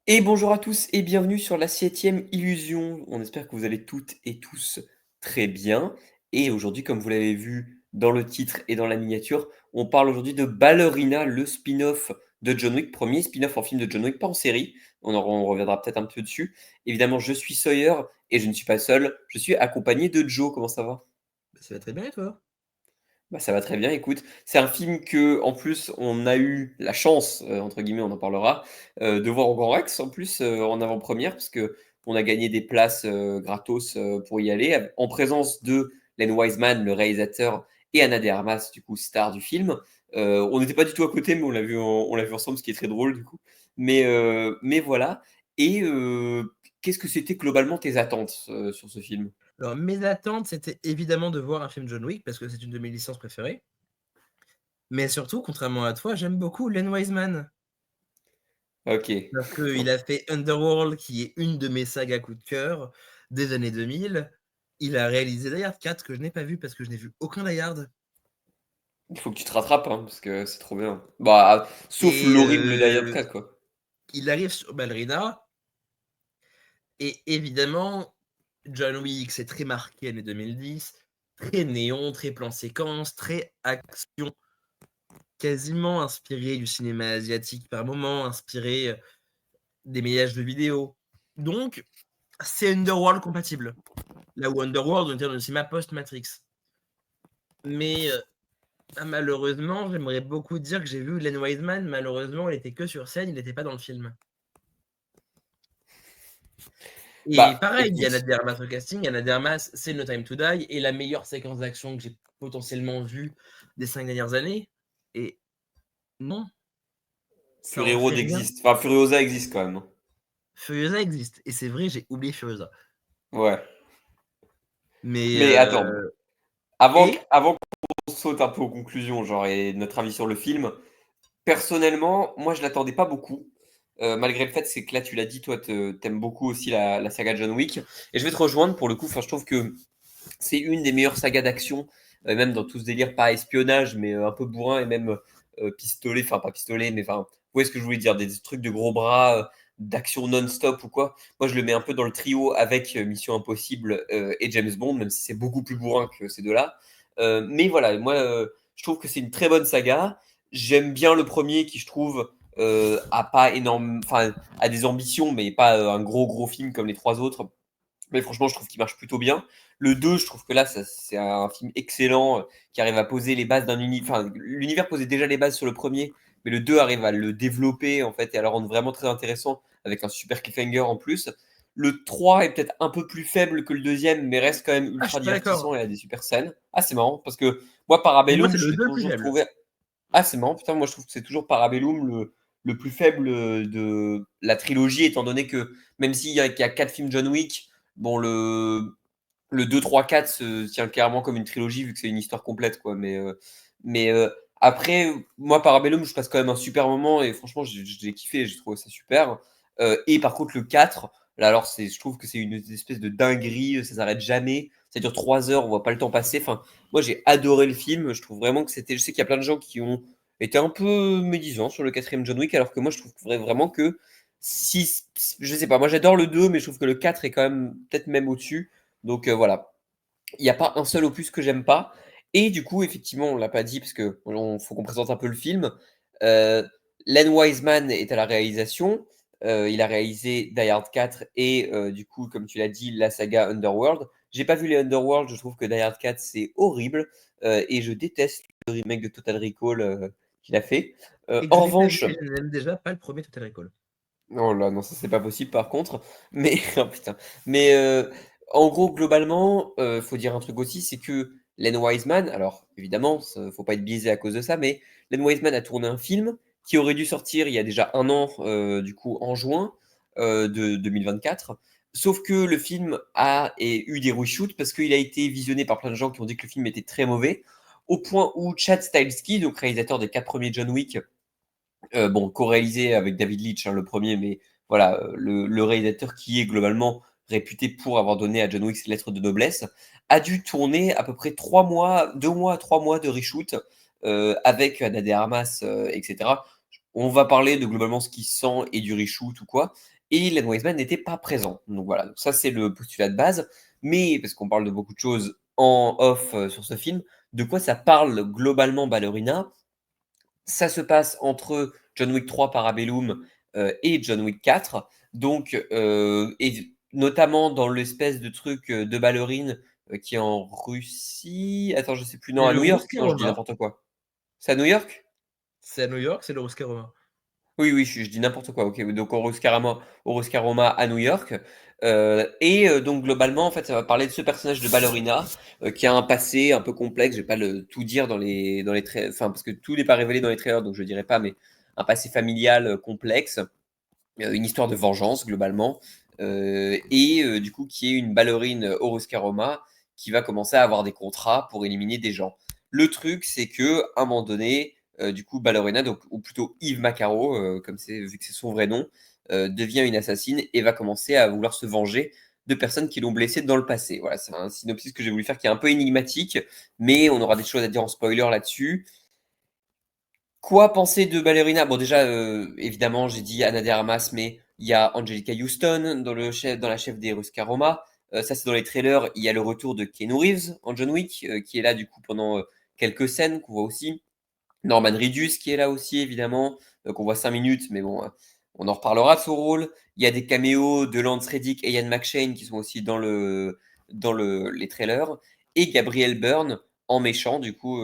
Et bonjour à tous et bienvenue sur la 7e illusion. On espère que vous allez toutes et tous très bien. Et aujourd'hui, comme vous l'avez vu dans le titre et dans la miniature, on parle aujourd'hui de Ballerina, le spin-off de John Wick, premier spin-off en film de John Wick, pas en série. On reviendra peut-être un peu dessus. Évidemment, je suis Sawyer et je ne suis pas seul. Je suis accompagné de Joe. Comment ça va? Bah, ça va très bien et toi? Bah, ça va très bien, écoute. C'est un film que, en plus, on a eu la chance, entre guillemets, on en parlera, de voir au Grand Rex, en plus, en avant-première, parce que on a gagné des places, gratos, pour y aller, en présence de Len Wiseman, le réalisateur, et Ana de Armas, du coup, star du film. On n'était pas du tout à côté, mais on l'a vu ensemble, ce qui est très drôle, du coup. Mais voilà. Et qu'est-ce que c'était globalement tes attentes, sur ce film? Alors mes attentes, c'était évidemment de voir un film John Wick parce que c'est une de mes licences préférées. Mais surtout, contrairement à toi, j'aime beaucoup Len Wiseman OK. parce qu'il a fait Underworld qui est une de mes sagas coup de cœur des années 2000. Il a réalisé Die Hard 4 que je n'ai pas vu parce que je n'ai vu aucun Die Hard Il faut que tu te rattrapes, hein, parce que c'est trop bien. Bah, sauf et l'horrible Die Hard 4, quoi. il arrive sur Ballerina et évidemment John Wick, c'est très marqué années 2010, très néon, très plan séquence, très action. Quasiment inspiré du cinéma asiatique par moments, inspiré, des médias jeux vidéo. Donc c'est Underworld compatible. Là où Underworld, on était dans le cinéma post-Matrix. Mais, malheureusement, j'aimerais beaucoup dire que j'ai vu Len Wiseman, malheureusement, il était que sur scène, il était pas dans le film. Et Bah, pareil, il y a Ana écoute, de Armas au casting, Ana de Armas, c'est No Time to Die et la meilleure séquence d'action que j'ai potentiellement vue des 5 dernières années et non, ça Fury en fait Road rien. existe. Enfin, Furiosa existe quand même, hein. Furiosa existe et c'est vrai, j'ai oublié Furiosa. Ouais. Mais, Mais attends, avant et avant qu'on saute un peu aux conclusions, genre, et notre avis sur le film, personnellement, moi, je l'attendais pas beaucoup. Malgré le fait, c'est que là, tu l'as dit, toi, t'aimes beaucoup aussi la saga John Wick. Et je vais te rejoindre pour le coup. Enfin, je trouve que c'est une des meilleures sagas d'action, même dans tout ce délire, pas espionnage, mais un peu bourrin et même pistolet, enfin pas pistolet, mais enfin, vous voyez ce que je voulais dire, des trucs de gros bras, d'action non-stop ou quoi. Moi, je le mets un peu dans le trio avec Mission Impossible et James Bond, même si c'est beaucoup plus bourrin que ces deux-là. Mais voilà, moi, je trouve que c'est une très bonne saga. J'aime bien le premier qui, je trouve, a pas énorme, enfin, a des ambitions, mais pas un gros film comme les trois autres. Mais franchement, je trouve qu'il marche plutôt bien. Le 2, je trouve que là, c'est un film excellent qui arrive à poser les bases d'un univers. Enfin, l'univers posait déjà les bases sur le premier, mais le 2 arrive à le développer en fait et à le rendre vraiment très intéressant avec un super cliffhanger en plus. Le 3 est peut-être un peu plus faible que le deuxième, mais reste quand même ah, je ultra suis pas divertissant d'accord. et a des super scènes. Ah, c'est marrant parce que moi, Pour moi, Parabellum, c'est je le l'ai 2 le plus toujours faible. trouvé. Ah, c'est marrant, putain, moi je trouve que c'est toujours Parabellum le plus faible de la trilogie, étant donné que même qu'il y a 4 films John Wick, bon, le 2, 3, 4 se tient clairement comme une trilogie vu que c'est une histoire complète, quoi. Mais après, moi, Parabellum, je passe quand même un super moment et franchement, j'ai kiffé, j'ai trouvé ça super. Et par contre, le 4, là, alors, je trouve que c'est une espèce de dinguerie, ça s'arrête jamais. Ça dure 3 heures, on voit pas le temps passer. Enfin, moi, j'ai adoré le film. Je trouve vraiment que c'était. Je sais qu'il y a plein de gens qui ont été un peu médisants sur le quatrième John Wick, alors que moi, je trouve vraiment que si, je sais pas, moi j'adore le 2, mais je trouve que le 4 est quand même peut-être même au-dessus. Donc voilà, il n'y a pas un seul opus que j'aime pas. Et du coup, effectivement, on l'a pas dit parce que faut qu'on présente un peu le film. Euh, Len Wiseman est à la réalisation. Il a réalisé Die Hard 4 et du coup, comme tu l'as dit, la saga Underworld. J'ai pas vu les Underworld, je trouve que Die Hard 4 c'est horrible et je déteste le remake de Total Recall qu'il a fait. Et que En je n'ai pas vu revanche, et je n'aime déjà pas le premier Total Recall. oh là, non, ça c'est pas possible par contre. Mais oh putain. Mais en gros, globalement, faut dire un truc aussi, c'est que Len Wiseman, alors évidemment, faut pas être biaisé à cause de ça, mais Len Wiseman a tourné un film qui aurait dû sortir il y a déjà un an, du coup en juin de 2024. Sauf que le film eu des reshoots parce qu'il a été visionné par plein de gens qui ont dit que le film était très mauvais, au point où Chad Stahelski, donc réalisateur des 4 premiers John Wick, bon, co-réalisé avec David Leitch, hein, le premier, mais voilà, le réalisateur qui est globalement réputé pour avoir donné à John Wick ses lettres de noblesse, a dû tourner à peu près 3 mois, 2 mois à 3 mois de reshoot avec Ana de Armas, etc. On va parler de globalement ce qui sent et du reshoot ou quoi. Et Len Wiseman n'était pas présent. Donc voilà, donc ça c'est le postulat de base. Mais parce qu'on parle de beaucoup de choses en off sur ce film, de quoi ça parle globalement Ballerina? Ça se passe entre John Wick 3 Parabellum et John Wick 4. Donc, et notamment dans l'espèce de truc de ballerine qui est en Russie. Attends, je sais plus. Non, C'est à le New York. Non, je dis Roscaroma. n'importe quoi. C'est à New York? C'est à New York, c'est le Roscaroma. Oui, oui, je dis n'importe quoi. Ok, donc Roma à New York. Donc globalement, en fait, ça va parler de ce personnage de ballerina qui a un passé un peu complexe. Je vais pas le tout dire dans les trailers, enfin parce que tout n'est pas révélé dans les trailers, donc je dirais pas, mais un passé familial complexe, une histoire de vengeance globalement, du coup qui est une ballerine Roma qui va commencer à avoir des contrats pour éliminer des gens. Le truc, c'est que à un moment donné, du coup, Ballerina, donc, ou plutôt Yves Macaro, comme c'est vu que c'est son vrai nom, devient une assassine et va commencer à vouloir se venger de personnes qui l'ont blessée dans le passé. Voilà, c'est un synopsis que j'ai voulu faire qui est un peu énigmatique, mais on aura des choses à dire en spoiler là-dessus. Quoi penser de Ballerina? Bon, déjà, évidemment, j'ai dit Ana de Armas, mais il y a Angelica Houston dans la chef des Roscaroma. Ça, c'est dans les trailers. Il y a le retour de Keanu Reeves en John Wick, qui est là du coup pendant quelques scènes qu'on voit aussi. Norman Reedus qui est là aussi, évidemment, qu'on voit 5 minutes, mais bon, on en reparlera de son rôle. Il y a des caméos de Lance Reddick et Ian McShane qui sont aussi les trailers. Et Gabriel Byrne en méchant, du coup,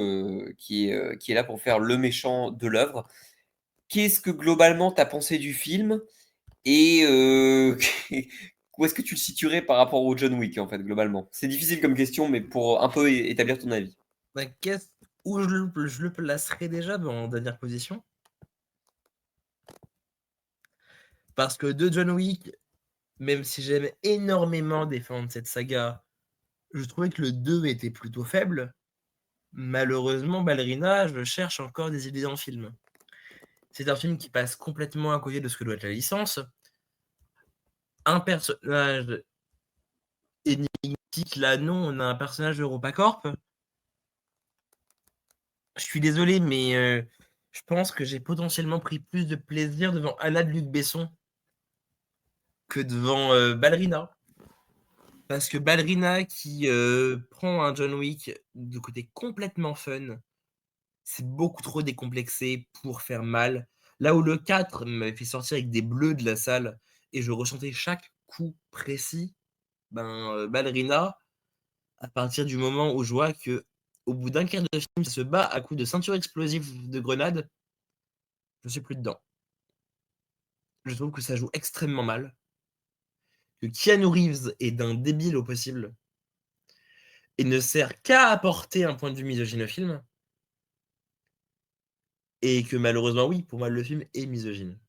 qui est là pour faire le méchant de l'œuvre. Qu'est-ce que globalement t'as pensé du film? Et où est-ce que tu le situerais par rapport au John Wick, en fait, globalement? C'est difficile comme question, mais pour un peu établir ton avis. Bah, où je le placerai déjà en dernière position? Parce que de John Wick, même si j'aime énormément défendre cette saga, je trouvais que le 2 était plutôt faible. Malheureusement, Ballerina, je cherche encore des idées dans le film. C'est un film qui passe complètement à côté de ce que doit être la licence. Un personnage énigmatique, là non, on a un personnage d'EuropaCorp. Je suis désolé, mais je pense que j'ai potentiellement pris plus de plaisir devant Anna de Luc Besson que devant Ballerina. Parce que Ballerina qui prend un John Wick de côté complètement fun, c'est beaucoup trop décomplexé pour faire mal. Là où le 4 m'avait fait sortir avec des bleus de la salle et je ressentais chaque coup précis, Ballerina, à partir du moment où je vois que au bout d'un quart de film, ça se bat à coups de ceinture explosive de grenade, je suis plus dedans. Je trouve que ça joue extrêmement mal, que Keanu Reeves est d'un débile au possible et ne sert qu'à apporter un point de vue misogyne au film, et que malheureusement, oui, pour moi, le film est misogyne.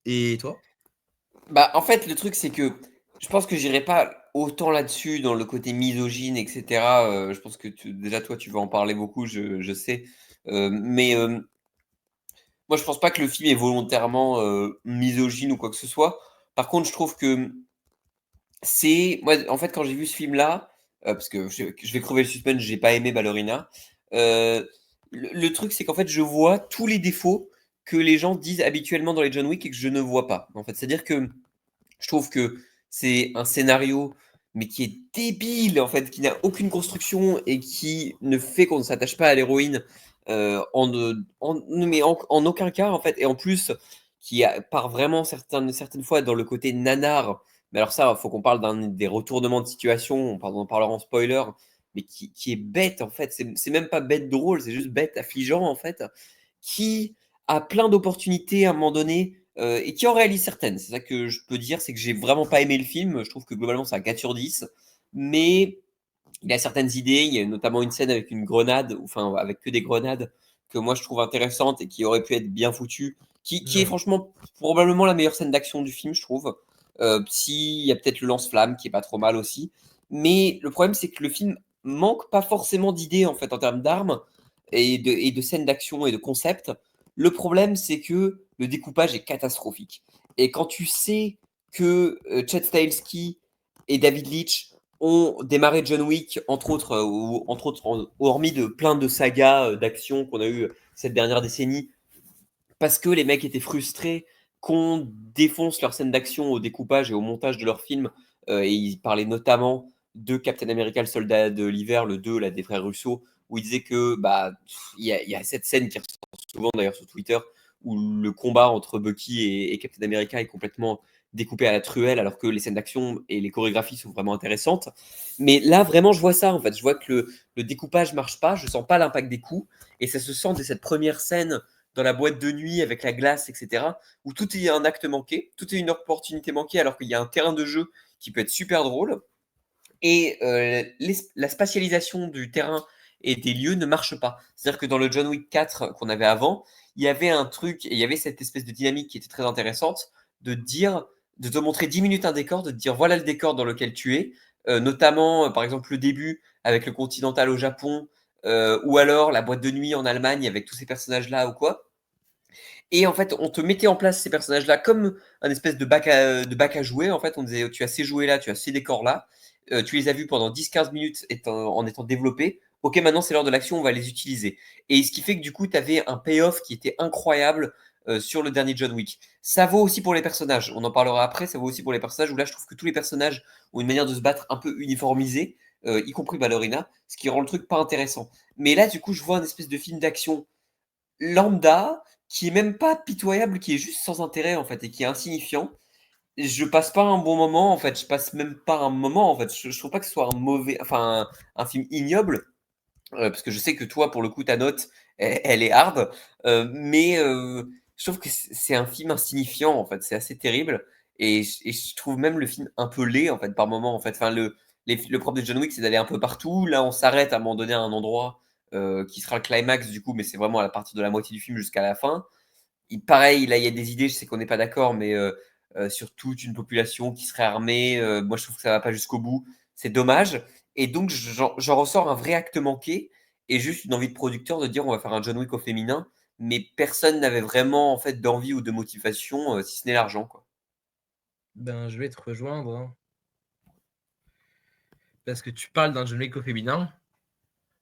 Et toi? Bah, en fait, le truc, c'est que je pense que j'irai pas autant là-dessus, dans le côté misogyne, etc. Je pense que déjà, toi, tu vas en parler beaucoup, je sais. Moi, je pense pas que le film est volontairement misogyne ou quoi que ce soit. Par contre, je trouve que moi, en fait, quand j'ai vu ce film-là, parce que je vais crever le suspense, j'ai pas aimé Ballerina. Le truc, c'est qu'en fait, je vois tous les défauts que les gens disent habituellement dans les John Wick et que je ne vois pas. En fait, c'est-à-dire que je trouve que c'est un scénario, mais qui est débile, en fait, qui n'a aucune construction et qui ne fait qu'on ne s'attache pas à l'héroïne en aucun cas, en fait. Et en plus, part vraiment certaines fois dans le côté nanar. Mais alors ça, il faut qu'on parle des retournements de situation, on en parlera en spoiler, mais qui est bête, en fait. C'est même pas bête drôle, c'est juste bête affligeant, en fait. Qui a plein d'opportunités à un moment donné et qui en réalise certaines. C'est ça que je peux dire, c'est que j'ai vraiment pas aimé le film. Je trouve que globalement, c'est un 4 sur 10. Mais il y a certaines idées. Il y a notamment une scène avec une grenade, enfin, avec que des grenades, que moi je trouve intéressante et qui aurait pu être bien foutue. Qui est Ouais. franchement probablement la meilleure scène d'action du film, je trouve. Si, il y a peut-être le lance-flamme qui est pas trop mal aussi. Mais le problème, c'est que le film manque pas forcément d'idées en fait en termes d'armes et de scènes d'action et de concepts. Le problème, c'est que le découpage est catastrophique. Et quand tu sais que Chad Stahelski et David Leitch ont démarré John Wick, hormis de plein de sagas d'action qu'on a eu cette dernière décennie, parce que les mecs étaient frustrés qu'on défonce leurs scènes d'action au découpage et au montage de leurs films. Et ils parlaient notamment de Captain America, le soldat de l'hiver, le 2, là, des frères Russo, où ils disaient que il y a cette scène qui ressort souvent d'ailleurs sur Twitter, où le combat entre Bucky et Captain America est complètement découpé à la truelle, alors que les scènes d'action et les chorégraphies sont vraiment intéressantes. Mais là, vraiment, je vois ça, en fait. Je vois que le découpage marche pas, je sens pas l'impact des coups, et ça se sent dès cette première scène dans la boîte de nuit avec la glace, etc., où tout est un acte manqué, tout est une opportunité manquée, alors qu'il y a un terrain de jeu qui peut être super drôle. Et la spatialisation du terrain et des lieux ne marche pas. C'est-à-dire que dans le John Wick 4 qu'on avait avant, il y avait un truc, et il y avait cette espèce de dynamique qui était très intéressante, de dire, de te montrer 10 minutes un décor, de te dire voilà le décor dans lequel tu es, notamment par exemple le début avec le Continental au Japon, ou alors la boîte de nuit en Allemagne avec tous ces personnages-là ou quoi. Et en fait, on te mettait en place ces personnages-là comme un espèce de bac à jouer. En fait, on disait, tu as ces jouets-là, tu as ces décors-là. Tu les as vus pendant 10-15 minutes en étant développés. Ok, maintenant c'est l'heure de l'action, on va les utiliser. Et ce qui fait que du coup, tu avais un payoff qui était incroyable sur le dernier John Wick. Ça vaut aussi pour les personnages. On en parlera après. Ça vaut aussi pour les personnages où là, je trouve que tous les personnages ont une manière de se battre un peu uniformisée, y compris Ballerina, ce qui rend le truc pas intéressant. Mais là, du coup, je vois un espèce de film d'action lambda, qui est même pas pitoyable, qui est juste sans intérêt en fait et qui est insignifiant. Je passe pas un bon moment en fait, je passe même pas un moment en fait. Je trouve pas que ce soit un mauvais, enfin un film ignoble, parce que je sais que toi pour le coup ta note elle est hard, mais je trouve que c'est un film insignifiant en fait, c'est assez terrible et je trouve même le film un peu laid en fait par moment en fait. Enfin le propre de John Wick c'est d'aller un peu partout. Là on s'arrête à un moment donné à un endroit qui sera le climax du coup, mais c'est vraiment à partir de la moitié du film jusqu'à la fin. Pareil, là, il y a des idées, je sais qu'on n'est pas d'accord, mais sur toute une population qui serait armée, moi je trouve que ça va pas jusqu'au bout. C'est dommage. Et donc, j'en ressors un vrai acte manqué et juste une envie de producteur de dire on va faire un John Wick au féminin, mais personne n'avait vraiment en fait d'envie ou de motivation, si ce n'est l'argent, quoi. Ben, je vais te rejoindre, hein. Parce que tu parles d'un John Wick au féminin.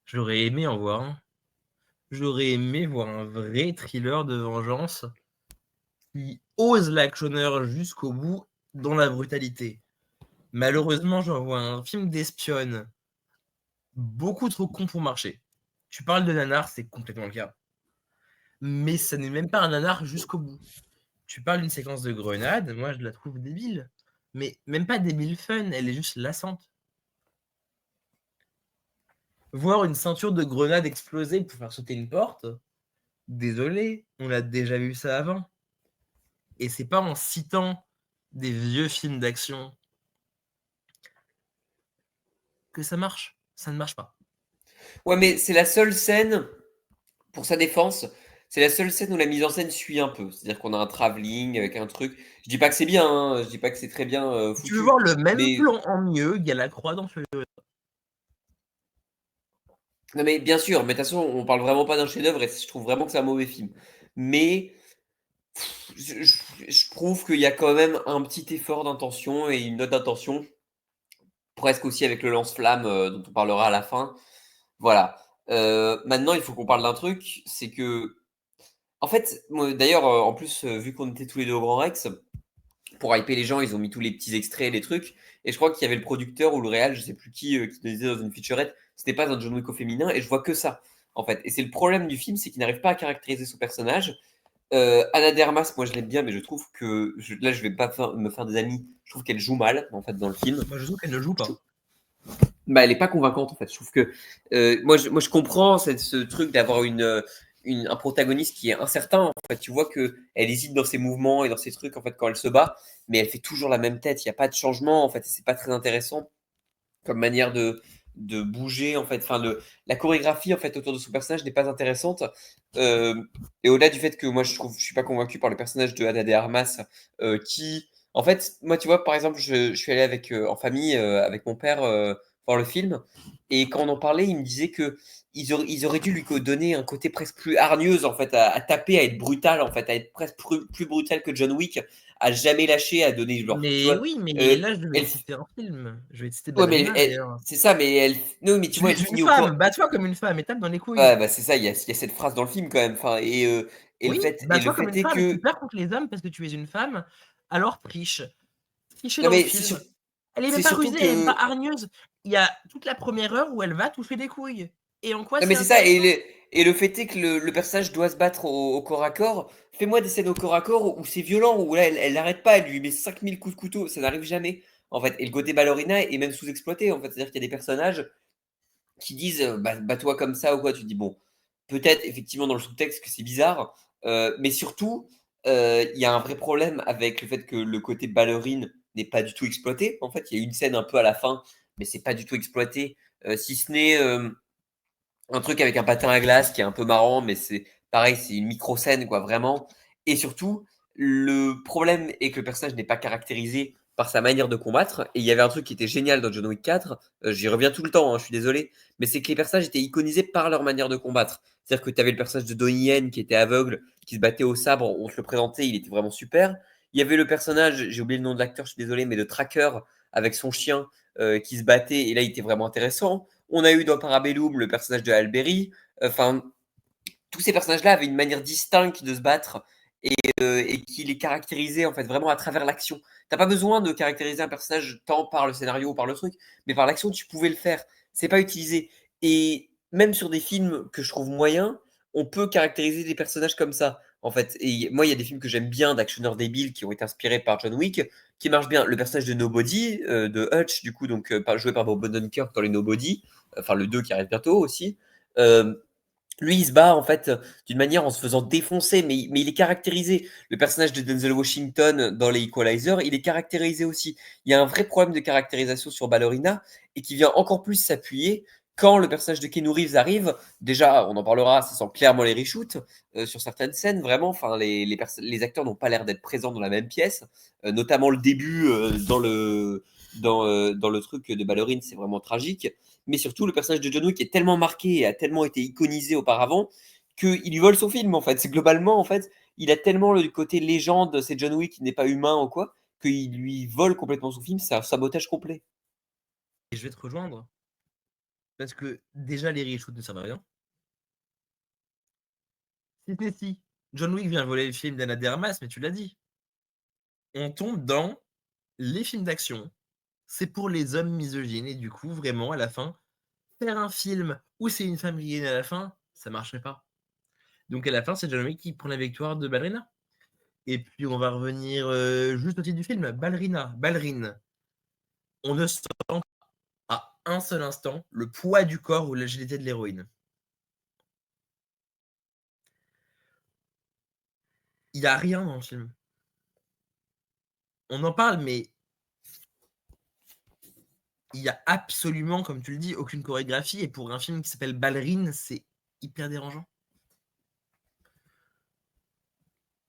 J'aurais aimé en voir un. J'aurais aimé voir un vrai thriller de vengeance qui ose l'actionneur jusqu'au bout dans la brutalité. Malheureusement, j'en vois un film d'espionne beaucoup trop con pour marcher. Tu parles de nanar, c'est complètement le cas. Mais ça n'est même pas un nanar jusqu'au bout. Tu parles d'une séquence de grenade, moi je la trouve débile. Mais même pas débile fun, elle est juste lassante. Voir une ceinture de grenade exploser pour faire sauter une porte, désolé, on a déjà vu ça avant. Et c'est pas en citant des vieux films d'action que ça marche. Ça ne marche pas. Ouais, mais c'est la seule scène, pour sa défense, c'est la seule scène où la mise en scène suit un peu. C'est-à-dire qu'on a un travelling avec un truc. Je dis pas que c'est bien, hein, je dis pas que c'est très bien Si tu veux foutu, voir le même mais plan en mieux, il y a la croix dans Furieux. non, mais bien sûr, mais de toute façon, on parle vraiment pas d'un chef-d'œuvre et je trouve vraiment que c'est un mauvais film. Mais je trouve qu'il y a quand même un petit effort d'intention et une note d'intention, presque aussi avec le lance-flamme dont on parlera à la fin. Voilà. Maintenant, il faut qu'on parle d'un truc, c'est que, en fait, d'ailleurs, en plus, vu qu'on était tous les deux au Grand Rex, pour hyper les gens, ils ont mis tous les petits extraits, les trucs. Et je crois qu'il y avait le producteur ou le réal, je sais plus qui disait dans une featurette, c'était pas un John Wick au féminin, et je vois que ça, en fait. Et c'est le problème du film, c'est qu'il n'arrive pas à caractériser son personnage. Anna de Armas, moi je l'aime bien, mais je trouve que là je vais pas me faire des amis. Je trouve qu'elle joue mal en fait dans le film. Moi, je trouve qu'elle ne joue pas. Bah, elle est pas convaincante en fait. Je trouve que moi je comprends ce truc d'avoir un protagoniste qui est incertain. En fait, tu vois que elle hésite dans ses mouvements et dans ses trucs en fait quand elle se bat, mais elle fait toujours la même tête. Il n'y a pas de changement en fait. C'est pas très intéressant comme manière de bouger en fait. Enfin, la chorégraphie en fait autour de son personnage n'est pas intéressante. Euh, et au-delà du fait que moi je suis pas convaincu par le personnage de Ana de Armas qui en fait moi tu vois par exemple je suis allé avec en famille avec mon père voir le film et quand on en parlait il me disait que ils auraient dû lui donner un côté presque plus hargneuse en fait à taper à être brutal en fait à être presque plus brutal que John Wick à jamais lâcher à donner genre tu Mais vois oui, mais là, je vais elle te citer un film. Je vais te citer ouais, mais Ballerina, d'ailleurs. c'est ça, mais non, mais tu Tu vois, es elle une finit au femme, corps. bats-toi comme une femme et tape dans les couilles. Ouais, bah c'est ça, il y a cette phrase dans le film quand même. Enfin, Oui, et le bats-toi comme une fait est femme. Tu que perds contre les hommes parce que tu es une femme, alors triche. Tricher non dans le mais film. Elle est même c'est pas surtout rusée, elle est même pas que hargneuse. Il y a toute la première heure où elle va toucher des couilles. Et en quoi non c'est mais c'est ça intéressant? et le fait est que le personnage doit se battre au corps à corps. Fais-moi des scènes au corps à corps où c'est violent, où là elle n'arrête pas, elle lui met 5000 coups de couteau, ça n'arrive jamais en fait. Et le côté ballerina est même sous-exploité en fait, c'est-à-dire qu'il y a des personnages qui disent bats-toi comme ça ou quoi. Tu te dis bon, peut-être effectivement dans le sous-texte que c'est bizarre, mais surtout il y a un vrai problème avec le fait que le côté ballerine n'est pas du tout exploité. En fait, il y a une scène un peu à la fin, mais c'est pas du tout exploité, si ce n'est un truc avec un patin à glace qui est un peu marrant, mais c'est pareil, c'est une micro-scène, quoi, vraiment. Et surtout, le problème est que le personnage n'est pas caractérisé par sa manière de combattre. Et il y avait un truc qui était génial dans John Wick 4, j'y reviens tout le temps, hein, je suis désolé, mais c'est que les personnages étaient iconisés par leur manière de combattre. C'est-à-dire que tu avais le personnage de Donnie Yen qui était aveugle, qui se battait au sabre, on te le présentait, il était vraiment super. Il y avait le personnage, j'ai oublié le nom de l'acteur, je suis désolé, mais de Tracker avec son chien qui se battait, et là il était vraiment intéressant. On a eu dans Parabellum le personnage de Alberi. Enfin, tous ces personnages-là avaient une manière distincte de se battre et qui les caractérisait en fait vraiment à travers l'action. T'as pas besoin de caractériser un personnage tant par le scénario ou par le truc, mais par l'action tu pouvais le faire. C'est pas utilisé. Et même sur des films que je trouve moyens, on peut caractériser des personnages comme ça. En fait, et moi, il y a des films que j'aime bien d'actionneurs débiles qui ont été inspirés par John Wick, qui marchent bien. Le personnage de Nobody, de Hutch, du coup, donc joué par Bob Odenkirk dans les Nobody, enfin le 2 qui arrive bientôt aussi. Euh, Lui, il se bat en fait d'une manière en se faisant défoncer, mais il est caractérisé. Le personnage de Denzel Washington dans les Equalizer, il est caractérisé aussi. Il y a un vrai problème de caractérisation sur Ballerina et qui vient encore plus s'appuyer quand le personnage de Keanu Reeves arrive. Déjà, on en parlera, ça sent clairement les reshoots sur certaines scènes, vraiment. Enfin, les acteurs n'ont pas l'air d'être présents dans la même pièce, notamment le début dans le truc de Ballerine, c'est vraiment tragique. Mais surtout, le personnage de John Wick est tellement marqué et a tellement été iconisé auparavant qu'il lui vole son film, en fait. C'est globalement, en fait, il a tellement le côté légende, c'est John Wick qui n'est pas humain ou quoi, qu'il lui vole complètement son film. C'est un sabotage complet. Et je vais te rejoindre. Parce que déjà, les reshoots ne servent à rien. Si. John Wick vient voler le film d'Anna de Armas, mais tu l'as dit. On tombe dans les films d'action. C'est pour les hommes misogynes. Et du coup, vraiment, à la fin, faire un film où c'est une femme qui gagne à la fin, ça marcherait pas. Donc à la fin, c'est John Wick qui prend la victoire de Ballerina. Et puis on va revenir juste au titre du film, Ballerina, ballerine. On ne sent à un seul instant le poids du corps ou l'agilité de l'héroïne. Il n'y a rien dans le film. On en parle, mais il n'y a absolument, comme tu le dis, aucune chorégraphie. Et pour un film qui s'appelle Ballerine, c'est hyper dérangeant.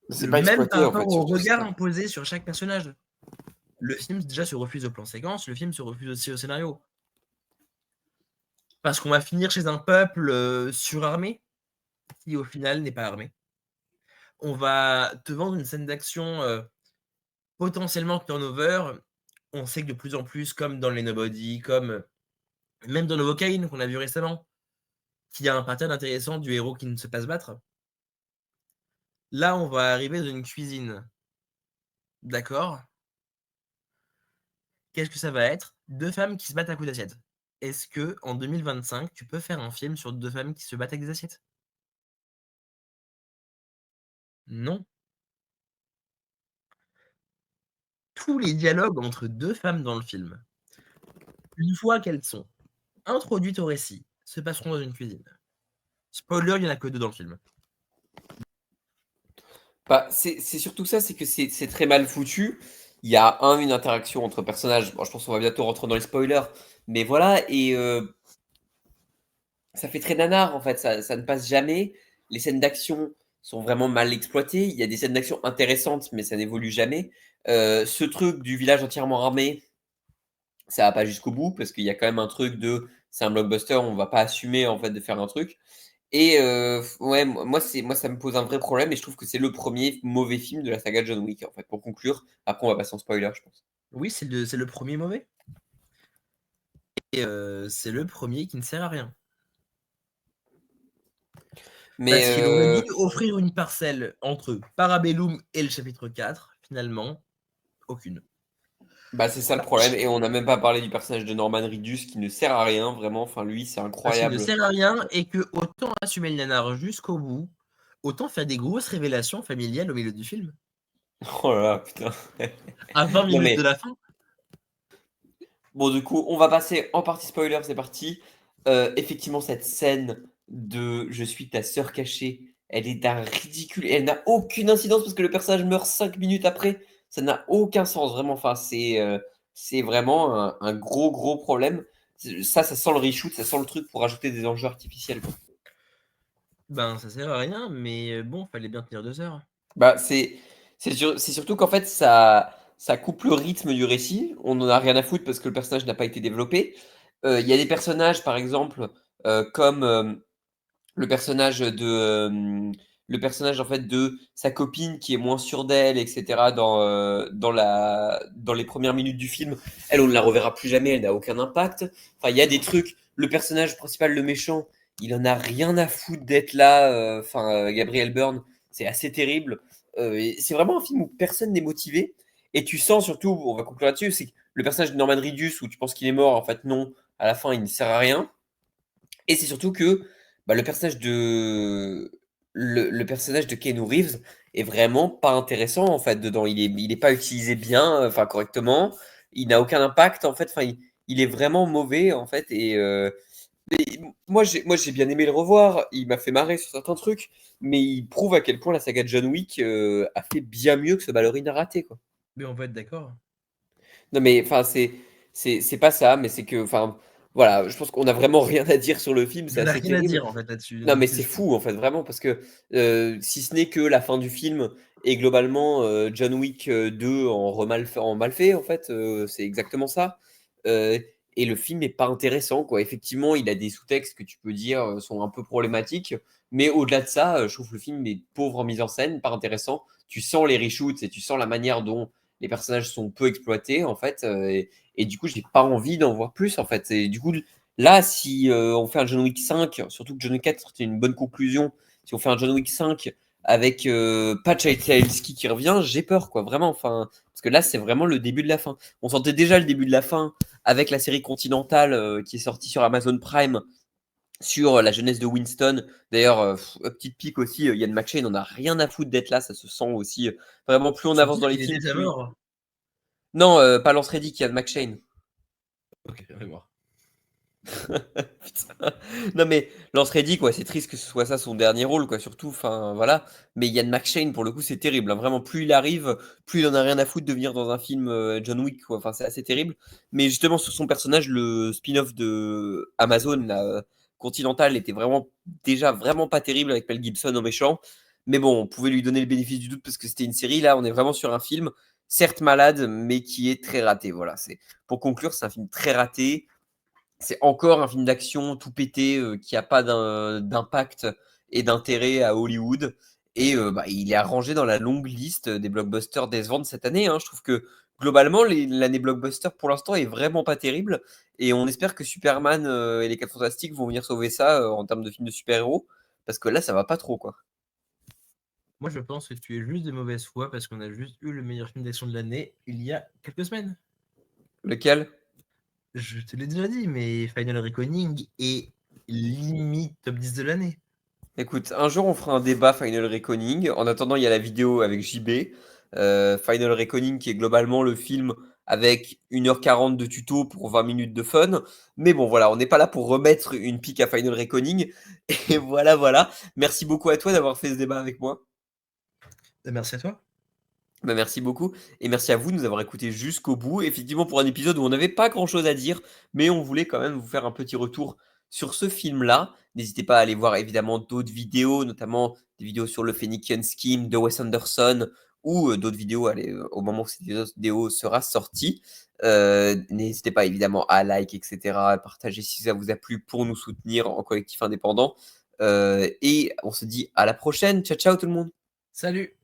C'est pas Même par exploité, en rapport fait, au surtout, c'est regard ça. imposé sur chaque personnage. Le film déjà se refuse au plan séquence, le film se refuse aussi au scénario. Parce qu'on va finir chez un peuple surarmé, qui au final n'est pas armé. On va te vendre une scène d'action potentiellement turnover. On sait que de plus en plus, comme dans les Nobody, comme même dans Novocaine qu'on a vu récemment, qu'il y a un pattern intéressant du héros qui ne se passe battre. Là, on va arriver dans une cuisine. D'accord. Qu'est-ce que ça va être? Deux femmes qui se battent à coups d'assiette. Est-ce que en 2025, tu peux faire un film sur deux femmes qui se battent avec des assiettes? Non. Tous les dialogues entre deux femmes dans le film, une fois qu'elles sont introduites au récit, se passeront dans une cuisine. Spoiler, il n'y en a que deux dans le film. Bah, c'est surtout ça, c'est que c'est très mal foutu. Il y a une interaction entre personnages. Bon, je pense qu'on va bientôt rentrer dans les spoilers. Mais voilà, et ça fait très nanar en fait, ça ne passe jamais. Les scènes d'action sont vraiment mal exploitées. Il y a des scènes d'action intéressantes, mais ça n'évolue jamais. Ce truc du village entièrement armé, ça va pas jusqu'au bout parce qu'il y a quand même un truc de c'est un blockbuster, on va pas assumer en fait de faire un truc. Et ouais, moi ça me pose un vrai problème et je trouve que c'est le premier mauvais film de la saga John Wick en fait. Pour conclure, après on va passer en spoiler, je pense. Oui, c'est le premier mauvais. Et c'est le premier qui ne sert à rien. Mais Parce qu'il aurait dû offrir une parcelle entre Parabellum et le chapitre 4, finalement, aucune. bah, c'est ça le Bah, problème. Et on n'a même pas parlé du personnage de Norman Reedus qui ne sert à rien, vraiment. Enfin, lui, c'est parce qu'il ne incroyable. sert à rien et que autant assumer le nanar jusqu'au bout, autant faire des grosses révélations familiales au milieu du film. Oh là là, putain. À 20 Non, minutes de mais la fin. bon, du coup, on va passer en partie spoiler, c'est parti. Effectivement, cette scène de Je suis ta sœur cachée, elle est d'un ridicule. Elle n'a aucune incidence parce que le personnage meurt 5 minutes après. Ça n'a aucun sens, vraiment. Enfin, c'est vraiment un gros, gros problème. Ça sent le reshoot, ça sent le truc pour ajouter des enjeux artificiels, quoi. Ben, ça sert à rien, mais bon, fallait bien tenir 2 heures. Bah, c'est surtout qu'en fait, ça coupe le rythme du récit. On n'en a rien à foutre parce que le personnage n'a pas été développé. Il y a des personnages, par exemple, comme le personnage de, le personnage en fait de sa copine qui est moins sûre d'elle, etc. Dans les premières minutes du film. Elle, on ne la reverra plus jamais. Elle n'a aucun impact. Enfin, il y a des trucs. Le personnage principal, le méchant, il en a rien à foutre d'être là. Enfin, Gabriel Byrne, c'est assez terrible. Et c'est vraiment un film où personne n'est motivé. Et tu sens surtout, on va conclure là-dessus, c'est que le personnage de Norman Reedus, où tu penses qu'il est mort, en fait non, à la fin il ne sert à rien. Et c'est surtout que bah, le personnage de Keanu Reeves est vraiment pas intéressant en fait dedans. Il est pas utilisé bien, enfin correctement. Il n'a aucun impact en fait. Enfin, il est vraiment mauvais en fait. Et moi j'ai bien aimé le revoir. Il m'a fait marrer sur certains trucs, mais il prouve à quel point la saga de John Wick a fait bien mieux que ce ballerina raté quoi. Mais on va être d'accord. Non, mais enfin, c'est pas ça, mais c'est que, enfin, voilà, je pense qu'on a vraiment rien à dire sur le film, Il c'est y en a assez rien à terrible. dire en fait là-dessus, Non, donc mais c'est c'est juste fou, en fait, vraiment, parce que si ce n'est que la fin du film et globalement John Wick 2 en mal fait, en fait, c'est exactement ça. Euh, et le film n'est pas intéressant, quoi. Effectivement, il a des sous-textes que tu peux dire sont un peu problématiques, mais au-delà de ça, je trouve que le film est pauvre en mise en scène, pas intéressant. Tu sens les reshoots et tu sens la manière dont les personnages sont peu exploités, en fait, et du coup, j'ai pas envie d'en voir plus, en fait. Et du coup, là, si on fait un John Wick 5, surtout que John Wick 4 c'était une bonne conclusion, si on fait un John Wick 5 avec Patch Stahelski qui revient, j'ai peur, quoi, vraiment. Enfin, parce que là, c'est vraiment le début de la fin. On sentait déjà le début de la fin avec la série Continental qui est sortie sur Amazon Prime sur la jeunesse de Winston. D'ailleurs, petite pique aussi, Ian McShane on a rien à foutre d'être là, ça se sent aussi. Vraiment, plus on tu veux avance dire dans les qu'il est films, déjà plus. mort? Non, pas Lance Reddick, Ian McShane. OK, mémoire. Putain. Non mais Lance Reddick, quoi, c'est triste que ce soit ça son dernier rôle, quoi, surtout, enfin voilà. Mais Ian McShane, pour le coup, c'est terrible, hein. Vraiment, plus il arrive, plus il en a rien à foutre de venir dans un film John Wick, quoi. Enfin, c'est assez terrible. Mais justement, sur son personnage, le spin-off de Amazon, là, Continental, était vraiment déjà vraiment pas terrible avec Mel Gibson au méchant. Mais bon, on pouvait lui donner le bénéfice du doute parce que c'était une série. Là, on est vraiment sur un film, certes malade, mais qui est très raté. Voilà, c'est pour conclure, c'est un film très raté. C'est encore un film d'action tout pété qui a pas d'impact et d'intérêt à Hollywood. Et bah, il est arrangé dans la longue liste des blockbusters décevants de cette année, hein. Je trouve que globalement, l'année blockbuster pour l'instant est vraiment pas terrible. Et on espère que Superman et les 4 Fantastiques vont venir sauver ça en termes de film de super-héros. Parce que là, ça va pas trop, quoi. Moi, je pense que tu es juste de mauvaise foi parce qu'on a juste eu le meilleur film d'action de l'année il y a quelques semaines. Lequel? Je te l'ai déjà dit, mais Final Reckoning est limite top 10 de l'année. Écoute, un jour on fera un débat Final Reckoning. En attendant, il y a la vidéo avec JB. Final Reckoning qui est globalement le film avec 1h40 de tuto pour 20 minutes de fun. Mais bon, voilà, on n'est pas là pour remettre une pique à Final Reckoning. Et voilà, voilà. Merci beaucoup à toi d'avoir fait ce débat avec moi. Merci à toi. Bah, merci beaucoup. Et merci à vous de nous avoir écoutés jusqu'au bout. Effectivement, pour un épisode où on n'avait pas grand-chose à dire, mais on voulait quand même vous faire un petit retour sur ce film-là. N'hésitez pas à aller voir évidemment d'autres vidéos, notamment des vidéos sur le Phoenician Scheme de Wes Anderson ou d'autres vidéos au moment où cette vidéo sera sortie. N'hésitez pas évidemment à like, etc., à partager si ça vous a plu pour nous soutenir en collectif indépendant. Et on se dit à la prochaine. Ciao, ciao tout le monde. Salut!